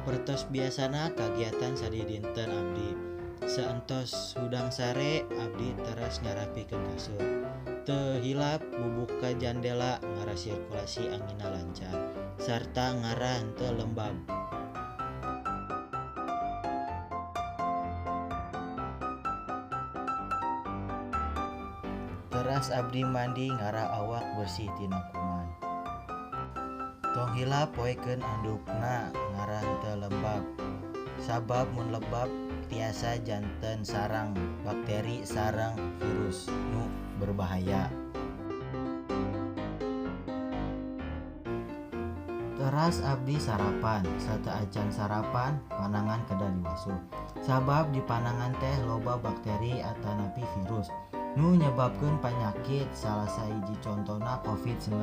Sapertos biasana kagiatan sadidinten abdi. Saentos hudang sare abdi teras ngarapikeun kasur. Teu hilap bubuka jandela ngara sirkulasi angina lancar sarta ngara henteu lembab. Teras abdi mandi ngara awak bersih tina kuman. Tong hilap poekeun andukna ngara henteu lembab. Sabab mun lembab tiasa janten sarang bakteri sareng virus nu berbahaya. Teras abdi sarapan, sarta acan sarapan panangan kedah diwasuh. Sabab di panangan teh loba bakteri atanapi virus nu nyebabkeun panyakit, salah sahiji contona COVID-19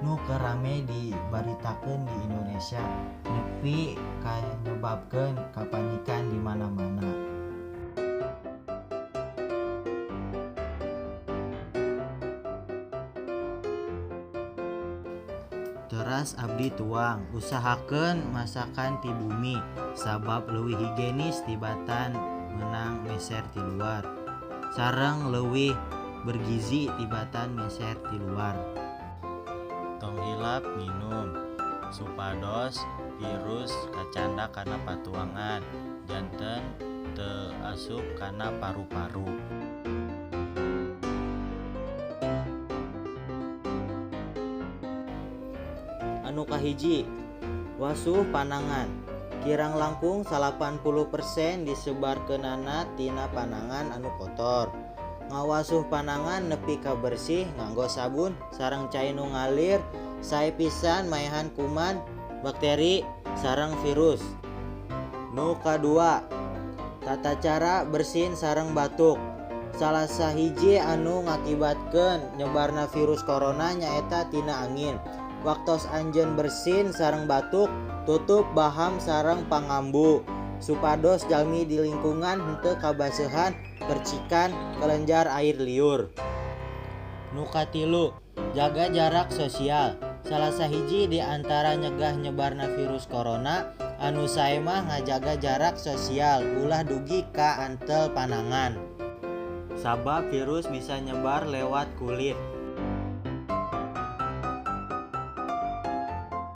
nu kerame dibaritakeun di Indonesia nepi ka nyebabkeun kapanikan di mana-mana. Teras abdi tuang, usahakeun masakan ti bumi sabab leuwih higienis tibatan meunang meser ti luar. Sareng leuwih bergizi tibatan meser ti luar. Tong hilap minum supados virus kacanda kana patuangan janten teu asup kana paru-paru. Anu kahiji, wasuh panangan. Kirang langkung 80% disebarkeunana tina panangan anu kotor. Ngawasuh panangan nepi ka bersih nganggo sabun sareng cai nu ngalir, sae pisan maehan kuman, bakteri sareng virus. Nu kadua, tata cara bersin sareng batuk. Salah sahiji anu ngakibatkeun nyebarna virus corona nyaeta tina angin. Waktos anjeun bersin sareng batuk, tutup baham sareng pangambu supados jalmi di lingkungan henteu kabaseuhan percikan kelenjar air liur. Nu katilu, jaga jarak sosial. Salah sahiji di antara nyegah nyebarna virus corona anu sae mah ngajaga jarak sosial ulah dugi ka antel panangan. Sabab virus bisa nyebar lewat kulit.